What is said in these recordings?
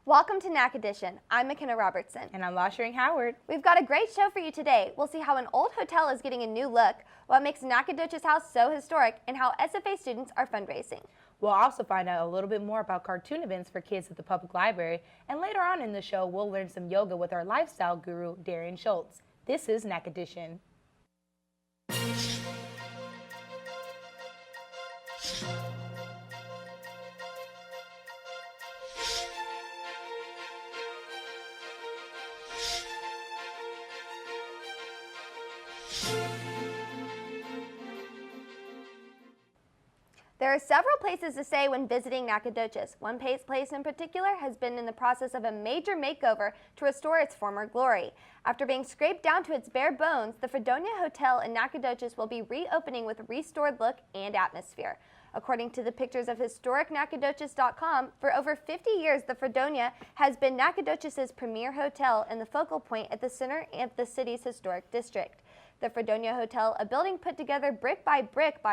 Welcome to NacEdition. I'm McKenna Robertson. And I'm Loshering Howard. We've got a great show for you today. We'll see how an old hotel is getting a new look, what makes Nacogdoches House so historic, and how SFA students are fundraising. We'll also find out a little bit more about cartoon events for kids at the public library, and later on in the show, we'll learn some yoga with our lifestyle guru, Darian Schultz. This is NacEdition. There are several places to stay when visiting Nacogdoches. One place in particular has been in the process of a major makeover to restore its former glory. After being scraped down to its bare bones, the Fredonia Hotel in Nacogdoches will be reopening with a restored look and atmosphere. According to the pictures of historicnacogdoches.com, for over 50 years, the Fredonia has been Nacogdoches' premier hotel and the focal point at the center of the city's historic district. The Fredonia Hotel, a building put together brick by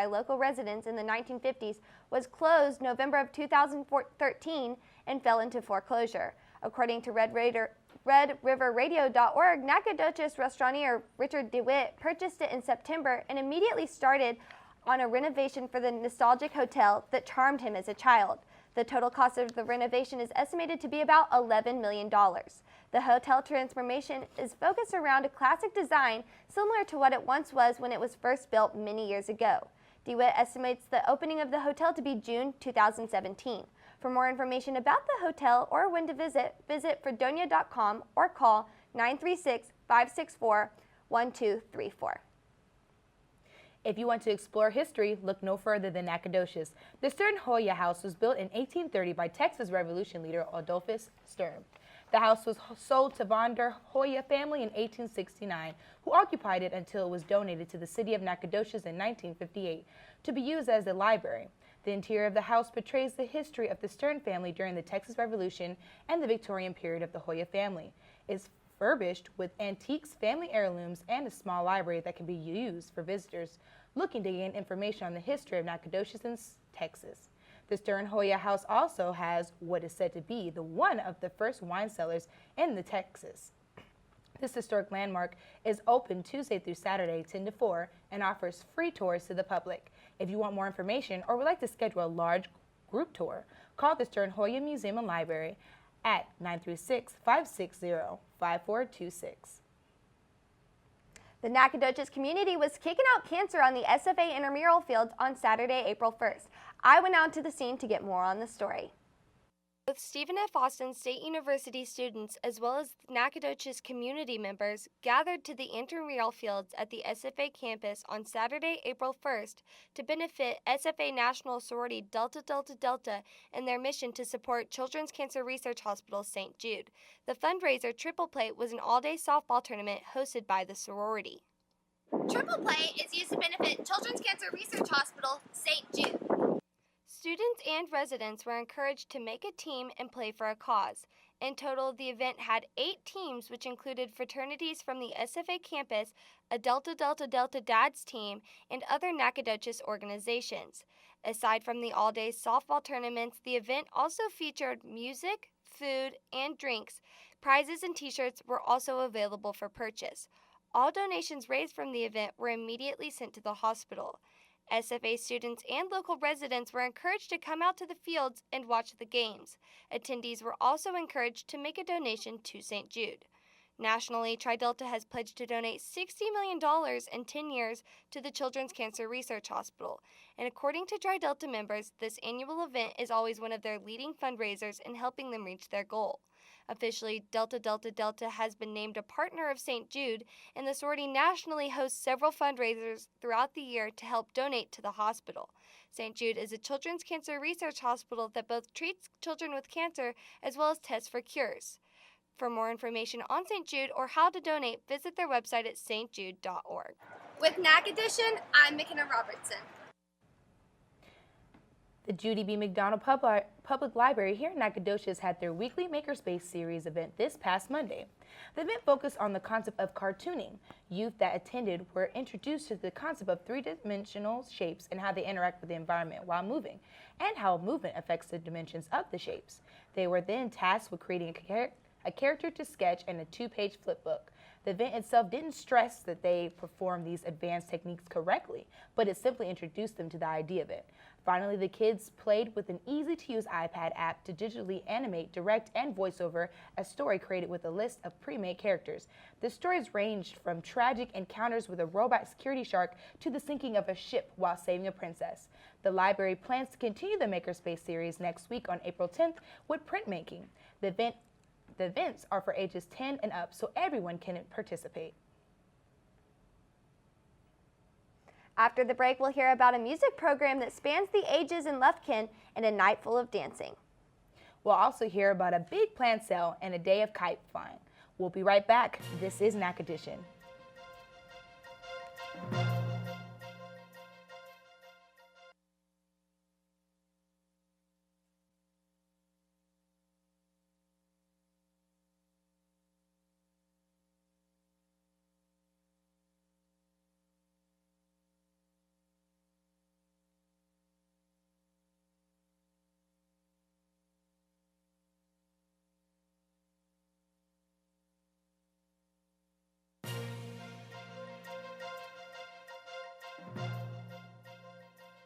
local residents in the 1950s, was closed November of 2013 and fell into foreclosure. According to RedRiverRadio.org, Nacogdoches restaurateur Richard DeWitt purchased it in September and immediately started on a renovation for the nostalgic hotel that charmed him as a child. The total cost of the renovation is estimated to be about $11 million. The hotel transformation is focused around a classic design similar to what it once was when it was first built many years ago. DeWitt estimates the opening of the hotel to be June 2017. For more information about the hotel or when to visit fredonia.com or call 936-564-1234. If you want to explore history, look no further than Nacogdoches. The Stern Hoya House was built in 1830 by Texas Revolution leader Adolphus Stern. The house was sold to Von der Hoya family in 1869, who occupied it until it was donated to the city of Nacogdoches in 1958 to be used as a library. The interior of the house portrays the history of the Stern family during the Texas Revolution and the Victorian period of the Hoya family. It's furbished with antiques, family heirlooms, and a small library that can be used for visitors looking to gain information on the history of Nacogdoches in Texas. The Stern Hoya House also has what is said to be one of the first wine cellars in Texas. This historic landmark is open Tuesday through Saturday 10 to 4 and offers free tours to the public. If you want more information or would like to schedule a large group tour, call the Stern Hoya Museum and Library at 936-560-5426. The Nacogdoches community was kicking out cancer on the SFA intramural fields on Saturday, April 1st. I went out to the scene to get more on the story. Both Stephen F. Austin State University students as well as Nacogdoches community members gathered to the intramural fields at the SFA campus on Saturday, April 1st to benefit SFA National Sorority Delta Delta Delta in their mission to support Children's Cancer Research Hospital St. Jude. The fundraiser Triple Play was an all-day softball tournament hosted by the sorority. Triple Play is used to benefit Children's Cancer Research Hospital St. Jude. Students and residents were encouraged to make a team and play for a cause. In total, the event had 8 teams, which included fraternities from the SFA campus, a Delta Delta Delta Dads team, and other Nacogdoches organizations. Aside from the all-day softball tournaments, the event also featured music, food, and drinks. Prizes and t-shirts were also available for purchase. All donations raised from the event were immediately sent to the hospital. SFA students and local residents were encouraged to come out to the fields and watch the games. Attendees were also encouraged to make a donation to St. Jude. Nationally, TriDelta has pledged to donate $60 million in 10 years to the Children's Cancer Research Hospital. And according to TriDelta members, this annual event is always one of their leading fundraisers in helping them reach their goal. Officially, Delta Delta Delta has been named a partner of St. Jude, and the sorority nationally hosts several fundraisers throughout the year to help donate to the hospital. St. Jude is a children's cancer research hospital that both treats children with cancer as well as tests for cures. For more information on St. Jude or how to donate, visit their website at stjude.org. With NacEdition, I'm McKenna Robertson. The Judy B. McDonald Public Library here in Nacogdoches had their weekly Makerspace series event this past Monday. The event focused on the concept of cartooning. Youth that attended were introduced to the concept of three-dimensional shapes and how they interact with the environment while moving, and how movement affects the dimensions of the shapes. They were then tasked with creating a character to sketch and a 2-page flipbook. The event itself didn't stress that they performed these advanced techniques correctly, but it simply introduced them to the idea of it. Finally, the kids played with an easy-to-use iPad app to digitally animate, direct, and voice over a story created with a list of pre-made characters. The stories ranged from tragic encounters with a robot security shark to the sinking of a ship while saving a princess. The library plans to continue the Makerspace series next week on April 10th with printmaking. The events are for ages 10 and up, so everyone can participate. After the break, we'll hear about a music program that spans the ages in Lufkin and a night full of dancing. We'll also hear about a big plant sale and a day of kite flying. We'll be right back. This is NacEdition.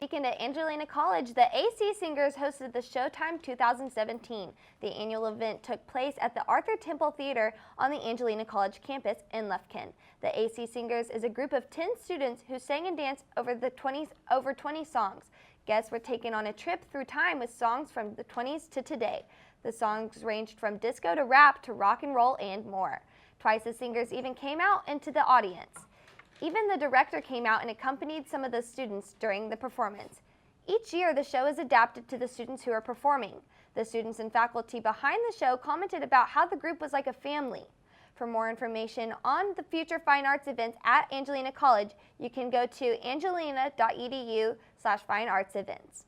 Speaking at Angelina College, the AC Singers hosted the Showtime 2017. The annual event took place at the Arthur Temple Theater on the Angelina College campus in Lufkin. The AC Singers is a group of 10 students who sang and danced over 20 songs. Guests were taken on a trip through time with songs from the 20s to today. The songs ranged from disco to rap to rock and roll and more. Twice the singers even came out into the audience. Even the director came out and accompanied some of the students during the performance. Each year, the show is adapted to the students who are performing. The students and faculty behind the show commented about how the group was like a family. For more information on the future fine arts events at Angelina College, you can go to angelina.edu/fineartsevents.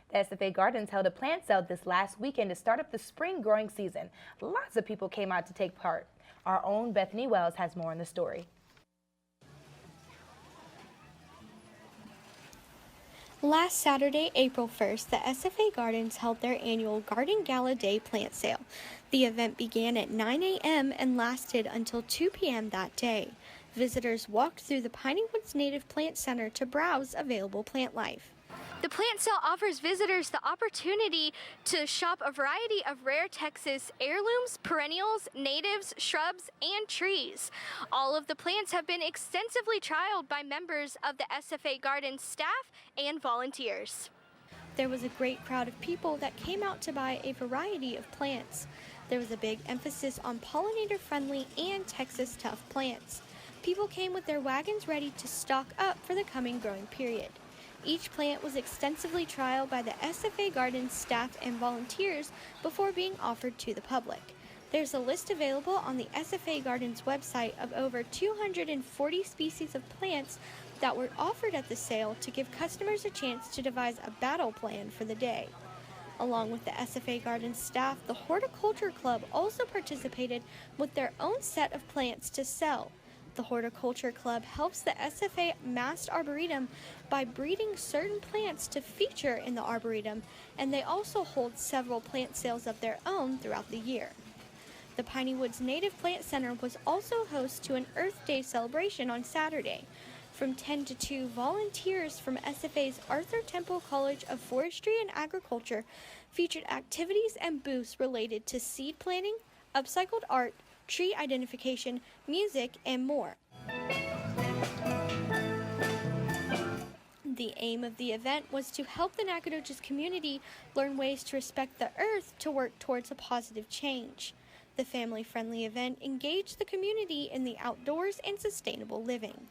The SFA Gardens held a plant sale this last weekend to start up the spring growing season. Lots of people came out to take part. Our own Bethany Wells has more on the story. Last Saturday, April 1st, the SFA Gardens held their annual Garden Gala Day plant sale. The event began at 9 a.m. and lasted until 2 p.m. that day. Visitors walked through the Piney Woods Native Plant Center to browse available plant life. The plant sale offers visitors the opportunity to shop a variety of rare Texas heirlooms, perennials, natives, shrubs, and trees. All of the plants have been extensively trialed by members of the SFA Gardens staff and volunteers. There was a great crowd of people that came out to buy a variety of plants. There was a big emphasis on pollinator-friendly and Texas tough plants. People came with their wagons ready to stock up for the coming growing period. Each plant was extensively trialed by the SFA Gardens staff and volunteers before being offered to the public. There's a list available on the SFA Gardens website of over 240 species of plants that were offered at the sale to give customers a chance to devise a battle plan for the day. Along with the SFA Gardens staff, the Horticulture Club also participated with their own set of plants to sell. The Horticulture Club helps the SFA Mast Arboretum by breeding certain plants to feature in the Arboretum, and they also hold several plant sales of their own throughout the year. The Piney Woods Native Plant Center was also host to an Earth Day celebration on Saturday. From 10 to 2, volunteers from SFA's Arthur Temple College of Forestry and Agriculture featured activities and booths related to seed planting, upcycled art, tree identification, music, and more. The aim of the event was to help the Nacogdoches community learn ways to respect the earth to work towards a positive change. The family-friendly event engaged the community in the outdoors and sustainable living.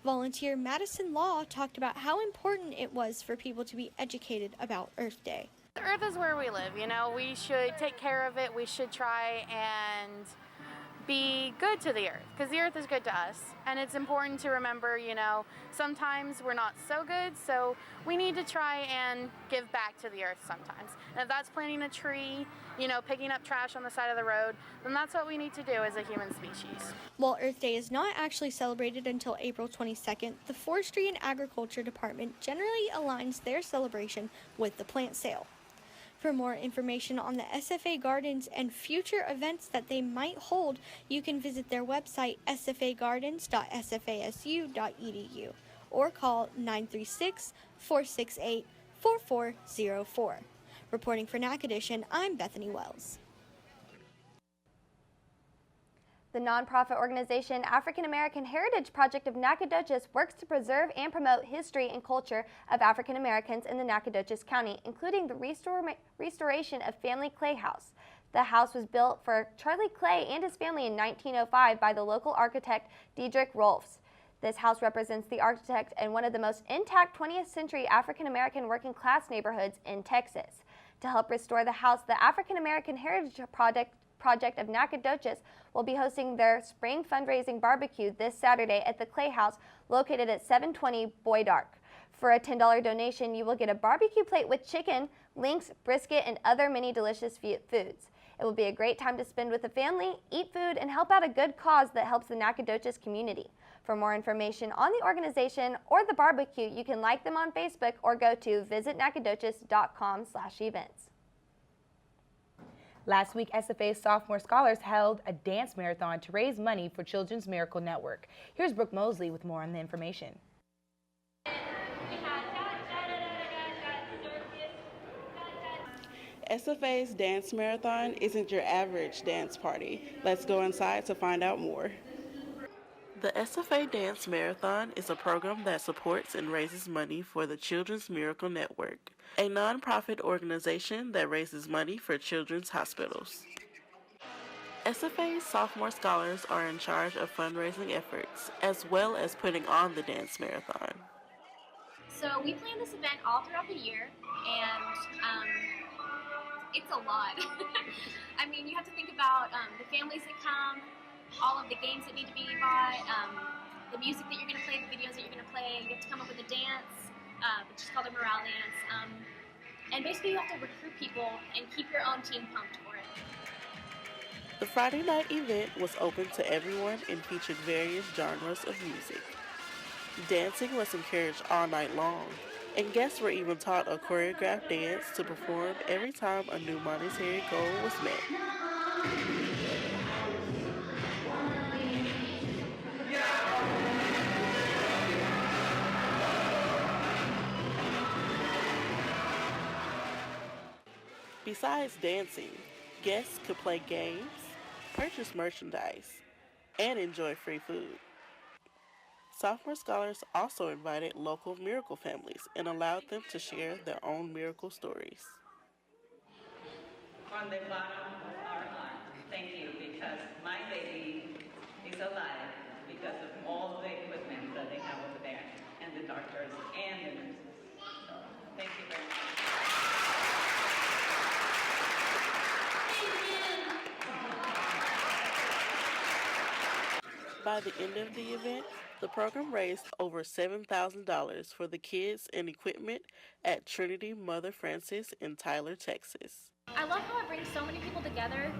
Volunteer Madison Law talked about how important it was for people to be educated about Earth Day. The earth is where we live, you know, we should take care of it, we should try and be good to the earth, because the earth is good to us. And it's important to remember, sometimes we're not so good, so we need to try and give back to the earth sometimes. And if that's planting a tree, picking up trash on the side of the road, then that's what we need to do as a human species. While Earth Day is not actually celebrated until April 22nd, the Forestry and Agriculture Department generally aligns their celebration with the plant sale. For more information on the SFA Gardens and future events that they might hold, you can visit their website sfagardens.sfasu.edu or call 936-468-4404. Reporting for NacEdition, I'm Bethany Wells. The nonprofit organization African American Heritage Project of Nacogdoches works to preserve and promote history and culture of African Americans in the Nacogdoches County, including the restoration of Family Clay House. The house was built for Charlie Clay and his family in 1905 by the local architect Diedrich Rolfs. This house represents the architect and one of the most intact 20th century African American working class neighborhoods in Texas. To help restore the house, the African American Heritage Project of Nacogdoches will be hosting their spring fundraising barbecue this Saturday at the Clay House located at 720 Boyd Arc. For a $10 donation, you will get a barbecue plate with chicken, links, brisket, and other many delicious foods. It will be a great time to spend with the family, eat food, and help out a good cause that helps the Nacogdoches community. For more information on the organization or the barbecue, you can like them on Facebook or go to visitnacogdoches.com/events. Last week, SFA's sophomore scholars held a dance marathon to raise money for Children's Miracle Network. Here's Brooke Mosley with more on the information. SFA's dance marathon isn't your average dance party. Let's go inside to find out more. The SFA Dance Marathon is a program that supports and raises money for the Children's Miracle Network, a nonprofit organization that raises money for children's hospitals. SFA's sophomore scholars are in charge of fundraising efforts, as well as putting on the dance marathon. So we plan this event all throughout the year, and it's a lot. I mean, you have to think about the families that come, all of the games that need to be bought, the music that you're going to play, the videos that you're going to play. You have to come up with a dance, which is called a morale dance. And basically you have to recruit people and keep your own team pumped for it. The Friday night event was open to everyone and featured various genres of music. Dancing was encouraged all night long, and guests were even taught a choreographed dance to perform every time a new monetary goal was met. Besides dancing, guests could play games, purchase merchandise, and enjoy free food. Sophomore scholars also invited local miracle families and allowed them to share their own miracle stories. On the bottom of our heart, thank you, because my baby is alive because of all the equipment that they have over there, and the doctors and the nurses. So, thank you very much. By the end of the event, the program raised over $7,000 for the kids and equipment at Trinity Mother Francis in Tyler, Texas. I love how it brings so many people together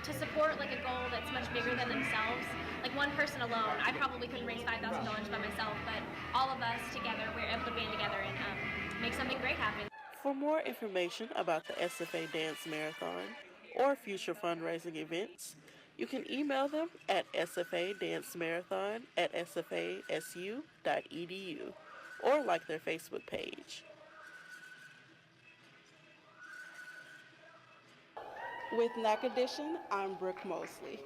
to support like a goal that's much bigger than themselves. Like one person alone, I probably couldn't raise $5,000 by myself, but all of us together, we're able to band together and make something great happen. For more information about the SFA Dance Marathon or future fundraising events, you can email them at sfadancemarathon@sfasu.edu or like their Facebook page. With NacEdition, I'm Brooke Mosley.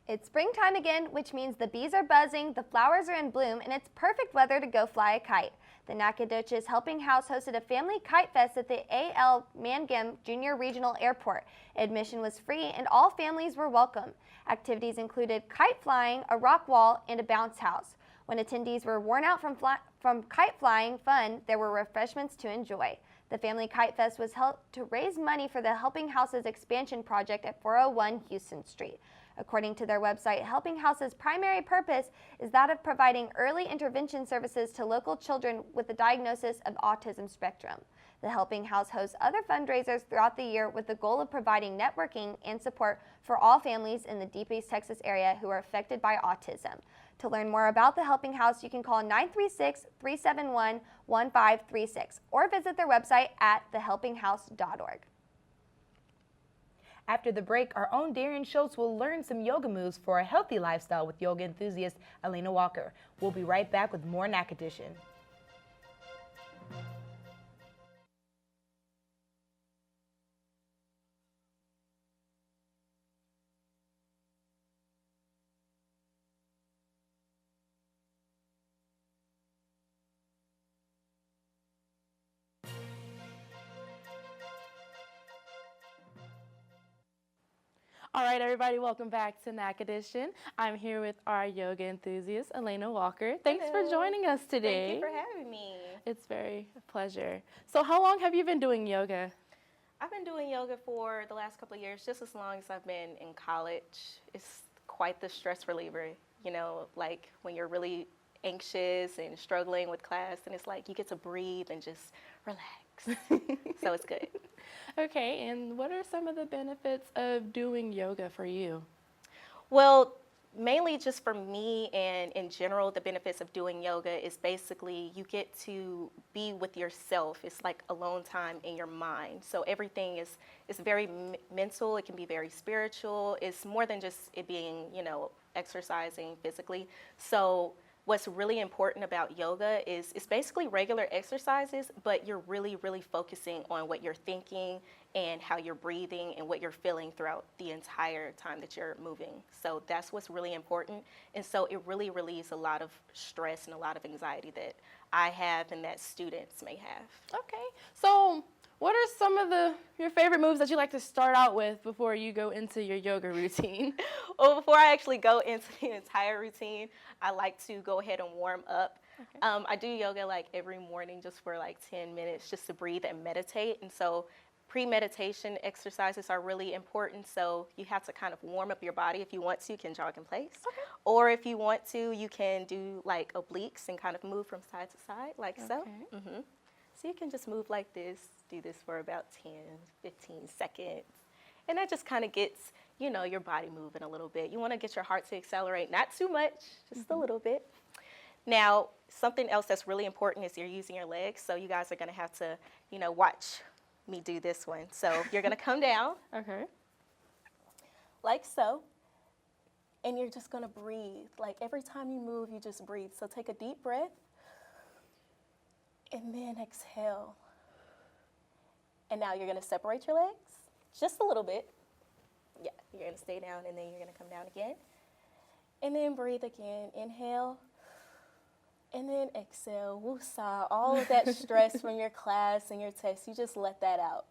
It's springtime again, which means the bees are buzzing, the flowers are in bloom, and it's perfect weather to go fly a kite. The Nacogdoches Helping House hosted a family kite fest at the A.L. Mangum Junior Regional Airport. Admission was free and all families were welcome. Activities included kite flying, a rock wall, and a bounce house. When attendees were worn out from kite flying fun, there were refreshments to enjoy. The Family Kite Fest was held to raise money for the Helping Houses expansion project at 401 Houston Street. According to their website, Helping House's primary purpose is that of providing early intervention services to local children with the diagnosis of autism spectrum. The Helping House hosts other fundraisers throughout the year with the goal of providing networking and support for all families in the Deep East Texas area who are affected by autism. To learn more about the Helping House, you can call 936-371-1536 or visit their website at thehelpinghouse.org. After the break, our own Darian Schultz will learn some yoga moves for a healthy lifestyle with yoga enthusiast Elena Walker. We'll be right back with more NacEdition. All right, everybody, welcome back to NacEdition. I'm here with our yoga enthusiast, Elena Walker. Thanks for joining us today. Thank you for having me. It's very a pleasure. So how long have you been doing yoga? I've been doing yoga for the last couple of years, just as long as I've been in college. It's quite the stress reliever, you know, like when you're really anxious and struggling with class, and it's like you get to breathe and just relax. So it's good. Okay, and what are some of the benefits of doing yoga for you? Well, mainly just for me and in general, the benefits of doing yoga is basically you get to be with yourself. It's like alone time in your mind. So everything is very mental. It can be very spiritual. It's more than just it being, you know, exercising physically. So what's really important about yoga is it's basically regular exercises, but you're really, really focusing on what you're thinking and how you're breathing and what you're feeling throughout the entire time that you're moving. So that's what's really important. And so it really relieves a lot of stress and a lot of anxiety that I have and that students may have. Okay, so what are some of your favorite moves that you like to start out with before you go into your yoga routine? Well, before I actually go into the entire routine, I like to go ahead and warm up. Okay. I do yoga like every morning just for like 10 minutes just to breathe and meditate. And so pre-meditation exercises are really important. So you have to kind of warm up your body. If you want to, you can jog in place. Okay. Or if you want to, you can do like obliques and kind of move from side to side like so. Mm-hmm. So you can just move like this, do this for about 10, 15 seconds. And that just kind of gets, you know, your body moving a little bit. You want to get your heart to accelerate, not too much, just a little bit. Now, something else that's really important is you're using your legs. So you guys are going to have to, you know, watch me do this one. So you're going to come down. Okay. Like so. And you're just going to breathe. Like every time you move, you just breathe. So take a deep breath. And then exhale. And now you're going to separate your legs just a little bit. Yeah, you're going to stay down and then you're going to come down again. And then breathe again. Inhale. And then exhale. Woosah. All of that stress from your class and your test, you just let that out.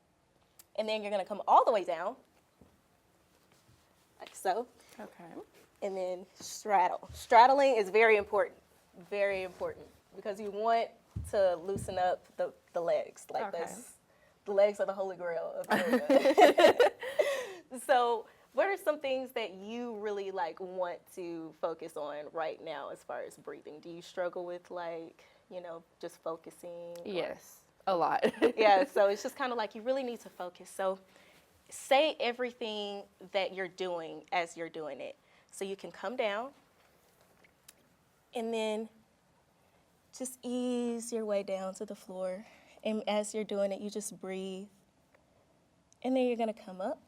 And then you're going to come all the way down. Like so. Okay. And then straddle. Straddling is very important. Very important. Because you want to loosen up the legs like this. The legs are the holy grail of yoga. So what are some things that you really like want to focus on right now as far as breathing? Do you struggle with like, you know, just focusing? Yes, a lot. Yeah, so it's just kind of like you really need to focus. So say everything that you're doing as you're doing it. So you can come down and then just ease your way down to the floor. And as you're doing it, you just breathe. And then you're going to come up.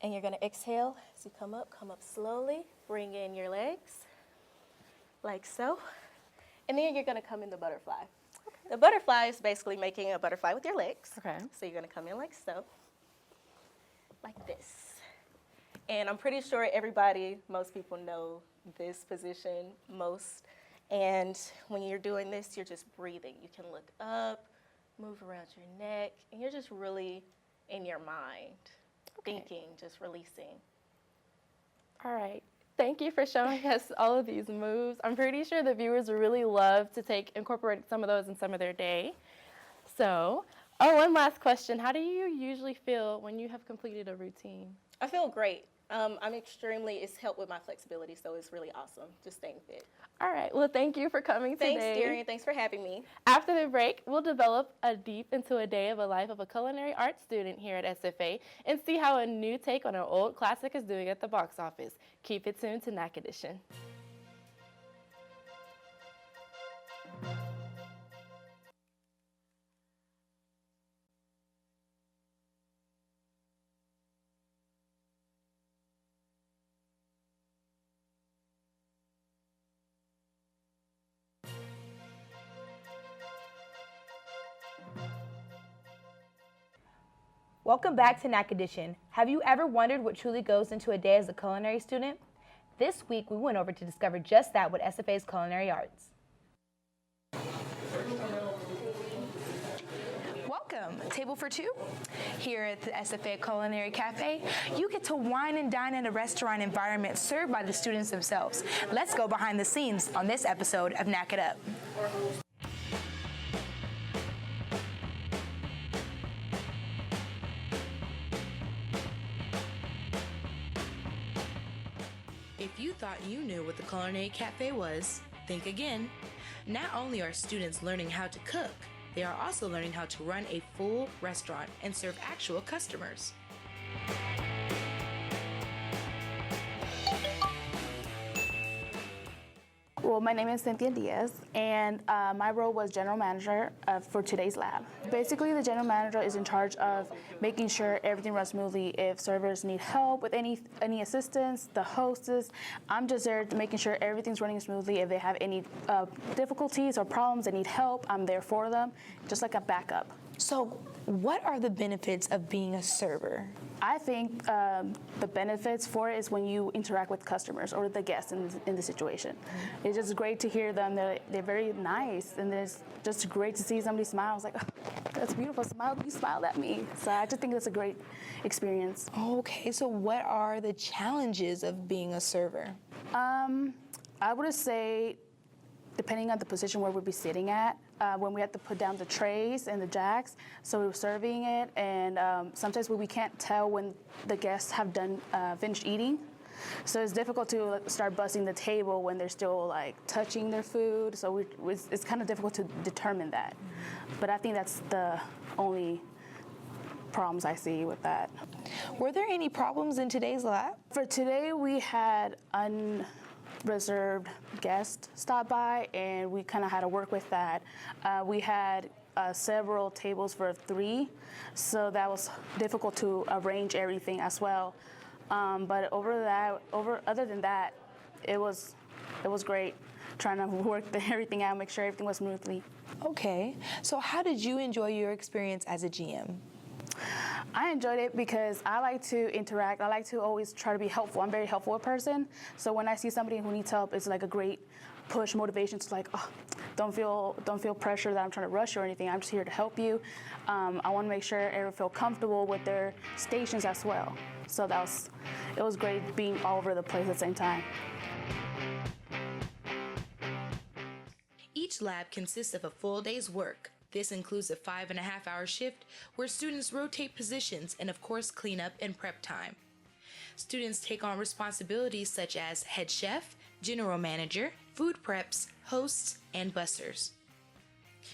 And you're going to exhale as you come up slowly. Bring in your legs, like so. And then you're going to come in the butterfly. Okay. The butterfly is basically making a butterfly with your legs. Okay. So you're going to come in like so, like this. And I'm pretty sure most people know this position most. And when you're doing this, you're just breathing. You can look up, move around your neck, and you're just really in your mind, thinking, just releasing. All right. Thank you for showing us all of these moves. I'm pretty sure the viewers would really love to incorporate some of those in some of their day. So, one last question. How do you usually feel when you have completed a routine? I feel great. It's helped with my flexibility, so it's really awesome just staying fit. All right, well, thank you for coming today. Thanks, Darian. Thanks for having me. After the break, we'll develop a deep into a day of a life of a culinary arts student here at SFA and see how a new take on an old classic is doing at the box office. Keep it tuned to NacEdition. Welcome back to NacEdition. Have you ever wondered what truly goes into a day as a culinary student? This week, we went over to discover just that with SFA's Culinary Arts. Welcome, Table for Two. Here at the SFA Culinary Cafe, you get to wine and dine in a restaurant environment served by the students themselves. Let's go behind the scenes on this episode of Knack It Up. If you thought you knew what the Culinary Cafe was, think again. Not only are students learning how to cook, they are also learning how to run a full restaurant and serve actual customers. Well, my name is Cynthia Diaz, and my role was general manager for today's lab. Basically, the general manager is in charge of making sure everything runs smoothly. If servers need help with any assistance, the hostess, I'm just there making sure everything's running smoothly. If they have any difficulties or problems, they need help, I'm there for them, just like a backup. So, what are the benefits of being a server? I think the benefits for it is when you interact with customers or the guests in the situation. Mm-hmm. It's just great to hear them. They're very nice, and it's just great to see somebody smile. It's like, oh, that's beautiful. Smile, you smiled at me. So I just think that's a great experience. Okay, so what are the challenges of being a server? I would say, depending on the position where we'll be sitting at, when we have to put down the trays and the jacks, so we're serving it, and sometimes we can't tell when the guests have done finished eating. So it's difficult to start bussing the table when they're still like touching their food. So it's kind of difficult to determine that. But I think that's the only problems I see with that. Were there any problems in today's lab? For today, we had unreserved guests stop by, and we kind of had to work with that. We had several tables for 3, so that was difficult to arrange everything as well. But other than that, it was great trying to work everything out, make sure everything was smoothly. Okay, so how did you enjoy your experience as a GM? I enjoyed it because I like to interact. I like to always try to be helpful. I'm a very helpful person. So when I see somebody who needs help, it's like a great push, motivation to like, oh, don't feel pressure that I'm trying to rush you or anything. I'm just here to help you. I want to make sure everyone feel comfortable with their stations as well. So it was great being all over the place at the same time. Each lab consists of a full day's work. This includes a 5.5-hour shift where students rotate positions and, of course, cleanup and prep time. Students take on responsibilities such as head chef, general manager, food preps, hosts, and bussers.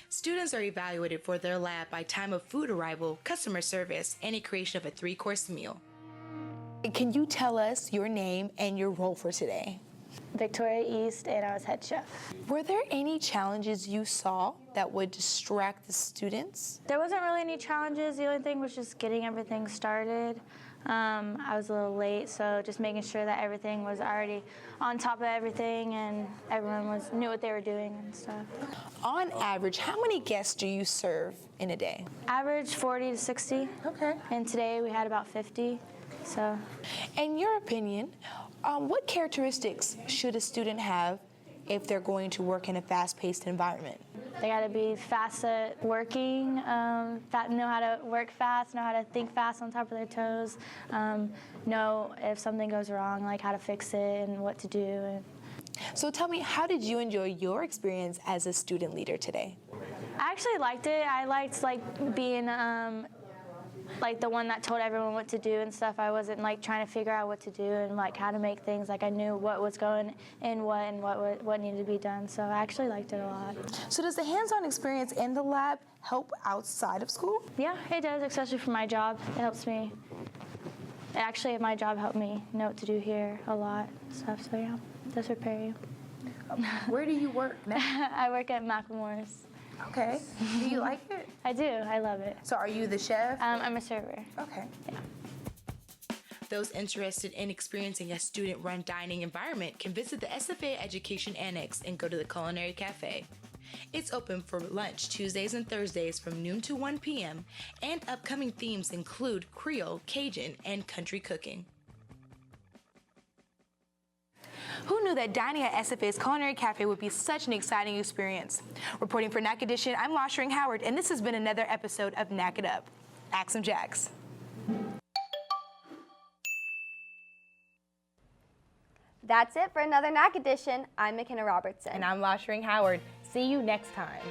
Students are evaluated for their lab by time of food arrival, customer service, and a creation of a 3-course meal. Can you tell us your name and your role for today? Victoria East, and I was head chef. Were there any challenges you saw that would distract the students? There wasn't really any challenges. The only thing was just getting everything started. I was a little late, so just making sure that everything was already on top of everything and everyone knew what they were doing and stuff. On average, how many guests do you serve in a day? Average 40 to 60. Okay. And today we had about 50. So, in your opinion, what characteristics should a student have if they're going to work in a fast-paced environment? They got to be fast at working, know how to work fast, know how to think fast on top of their toes, know if something goes wrong, like how to fix it and what to do. So tell me, how did you enjoy your experience as a student leader today? I actually liked it. I liked being like the one that told everyone what to do and stuff. I wasn't like trying to figure out what to do and like how to make things. Like I knew what was going in what needed to be done. So I actually liked it a lot. So does the hands-on experience in the lab help outside of school? Yeah, it does, especially for my job. It helps me. Actually, my job helped me know what to do here a lot and stuff. So yeah, it does prepare you. Where do you work now? I work at Macklemore's. Okay. Do you like it? I do. I love it. So are you the chef? I'm a server. Okay. Yeah. Those interested in experiencing a student-run dining environment can visit the SFA Education Annex and go to the Culinary Cafe. It's open for lunch Tuesdays and Thursdays from noon to 1 p.m., and upcoming themes include Creole, Cajun, and country cooking. Who knew that dining at SFA's Culinary Cafe would be such an exciting experience? Reporting for NacEdition, I'm Lashring Howard, and this has been another episode of Knack It Up. Axe 'em Jacks. That's it for another NacEdition. I'm McKenna Robertson. And I'm Lashring Howard. See you next time.